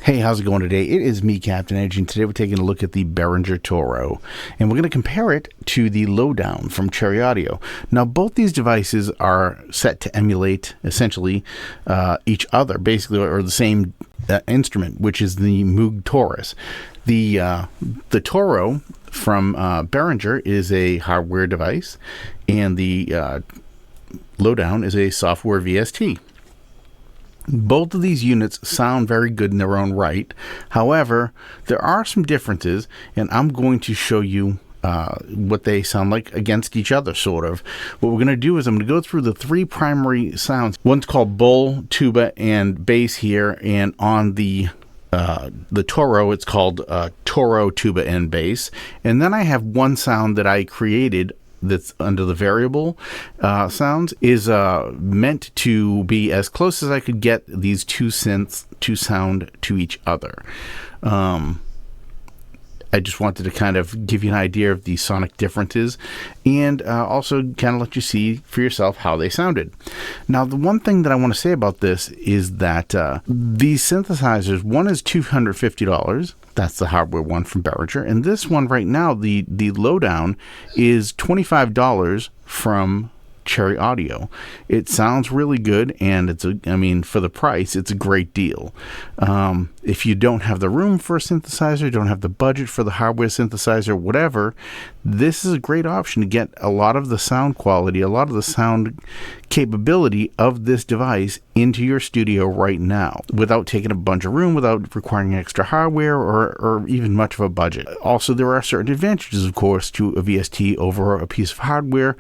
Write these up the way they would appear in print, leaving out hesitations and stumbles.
Hey, how's it going today? It is me, Captain Edge, and today we're taking a look at the Behringer Toro, and we're going to compare it to the LowDown from Cherry Audio. Now, both these devices are set to emulate, essentially, each other, basically, or the same instrument, which is the Moog Taurus. The Toro from Behringer is a hardware device, and the LowDown is a software VST. Both of these units sound very good in their own right. However, there are some differences, and I'm going to show you what they sound like against each other, sort of. What we're going to do is I'm going to go through the three primary sounds. One's called bowl, tuba, and bass here, and on the Toro, it's called Toro, tuba, and bass. And then I have one sound that I created that's under the variable sounds, is meant to be as close as I could get these two synths to sound to each other. I just wanted to kind of give you an idea of the sonic differences and also kind of let you see for yourself how they sounded. Now, the one thing that I want to say about this is that these synthesizers, one is $250. That's the hardware one from Behringer. And this one right now, the LowDown, is $25 from Cherry Audio. It sounds really good, and for the price, it's a great deal. If you don't have the room for a synthesizer, don't have the budget for the hardware synthesizer, whatever, this is a great option to get a lot of the sound quality, a lot of the sound capability of this device into your studio right now without taking a bunch of room, without requiring extra hardware or even much of a budget. Also, there are certain advantages, of course, to a VST over a piece of hardware.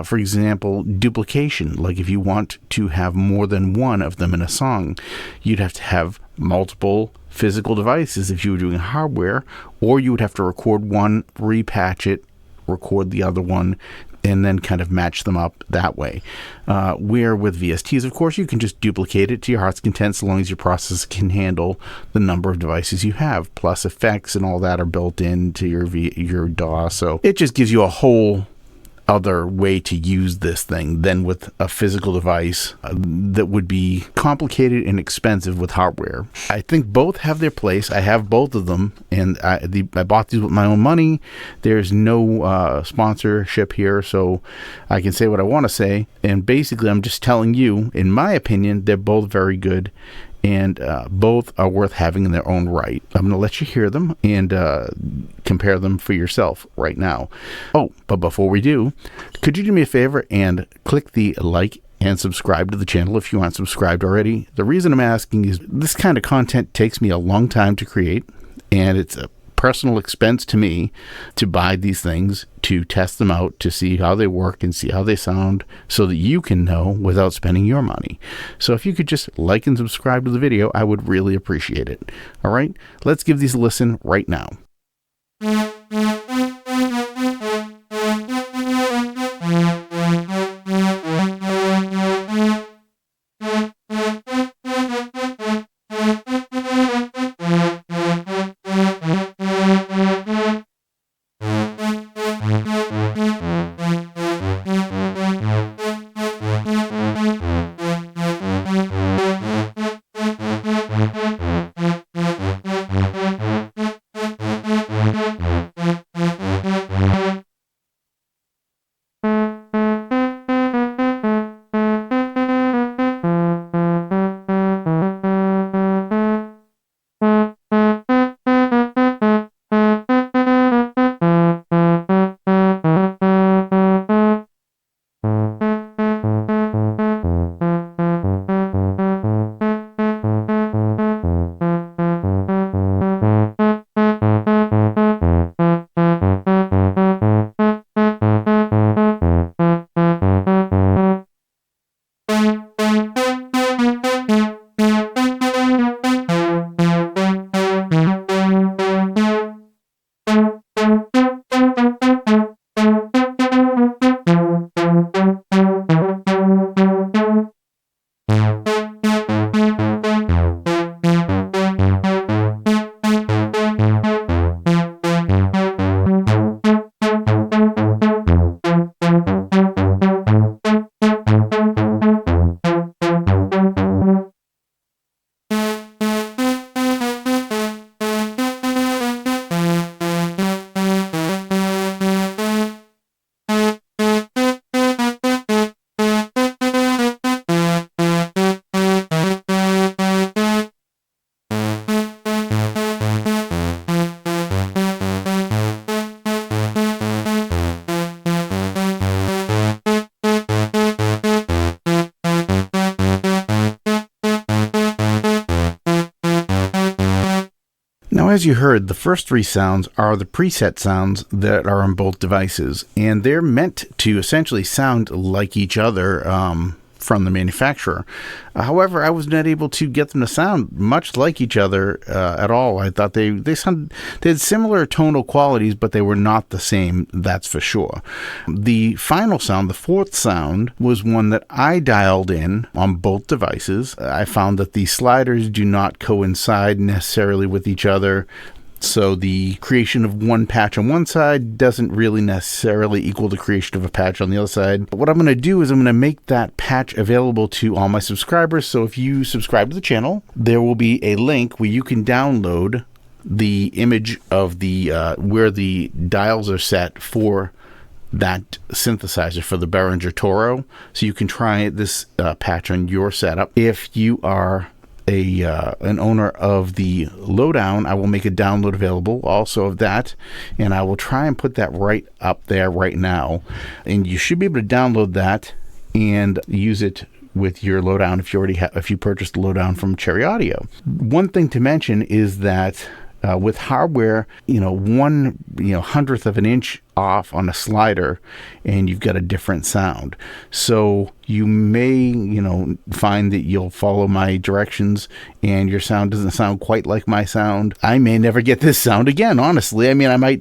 For example, duplication. Like if you want to have more than one of them in a song, you'd have to have multiple physical devices if you were doing hardware, or you would have to record one, repatch it, record the other one, and then kind of match them up that way. Where with VSTs, of course, you can just duplicate it to your heart's content so long as your processor can handle the number of devices you have. Plus effects and all that are built into your DAW, so it just gives you a whole other way to use this thing than with a physical device that would be complicated and expensive with hardware. I think both have their place. I have both of them, and I bought these with my own money. There's no sponsorship here, so I can say what I want to say. And basically, I'm just telling you, in my opinion, they're both very good, and both are worth having in their own right. I'm going to let you hear them and compare them for yourself right now. Oh, but before we do, could you do me a favor and click the like and subscribe to the channel if you aren't subscribed already? The reason I'm asking is this kind of content takes me a long time to create, and it's a personal expense to me to buy these things, to test them out, to see how they work and see how they sound so that you can know without spending your money. So if you could just like and subscribe to the video, I would really appreciate it. All right, let's give these a listen right now. Now, as you heard, the first three sounds are the preset sounds that are on both devices, and they're meant to essentially sound like each other from the manufacturer. However, I was not able to get them to sound much like each other at all. I thought they had similar tonal qualities, but they were not the same, that's for sure. The final sound, the fourth sound, was one that I dialed in on both devices. I found that the sliders do not coincide necessarily with each other. So the creation of one patch on one side doesn't really necessarily equal the creation of a patch on the other side. But what I'm going to do is I'm going to make that patch available to all my subscribers. So if you subscribe to the channel, there will be a link where you can download the image of the where the dials are set for that synthesizer for the Behringer Toro. So you can try this patch on your setup. If you are an owner of the LowDown, I will make a download available also of that, and I will try and put that right up there right now, and you should be able to download that and use it with your LowDown if you purchased the LowDown from Cherry Audio. One thing to mention is that with hardware, 1/100th of an inch off on a slider, and you've got a different sound. So you may, find that you'll follow my directions and your sound doesn't sound quite like my sound. I may never get this sound again, honestly. I mean, I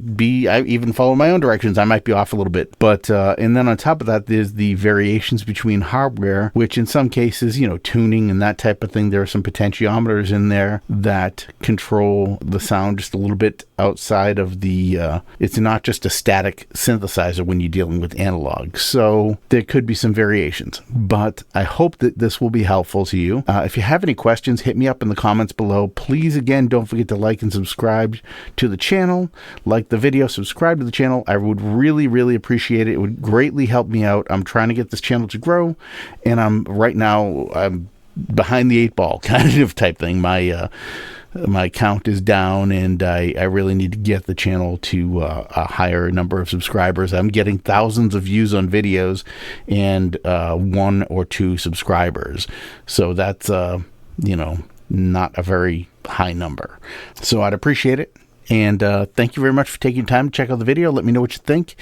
even follow my own directions. I might be off a little bit. But, and then on top of that, there's the variations between hardware, which in some cases, tuning and that type of thing, there are some potentiometers in there that control the sound just a little bit outside of the, it's not just a static synthesizer when you're dealing with analog. So there could be some variations, but I hope that this will be helpful to you. If you have any questions, hit me up in the comments below. Please, again, don't forget to like and subscribe to the channel. Like the video, subscribe to the channel. I would really, really appreciate it. It would greatly help me out. I'm trying to get this channel to grow, and I'm behind the eight ball kind of type thing. My count is down, and I really need to get the channel to a higher number of subscribers. I'm getting thousands of views on videos and 1 or 2 subscribers. So that's, not a very high number. So I'd appreciate it. And thank you very much for taking time to check out the video. Let me know what you think.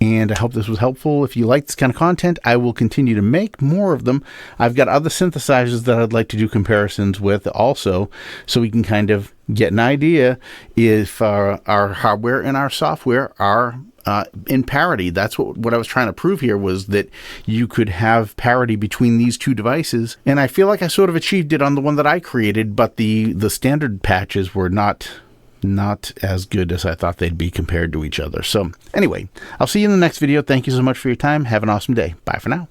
And I hope this was helpful. If you like this kind of content, I will continue to make more of them. I've got other synthesizers that I'd like to do comparisons with also, so we can kind of get an idea if our hardware and our software are in parity. That's what I was trying to prove here, was that you could have parity between these two devices. And I feel like I sort of achieved it on the one that I created, but the standard patches were not as good as I thought they'd be compared to each other. So anyway, I'll see you in the next video. Thank you so much for your time. Have an awesome day. Bye for now.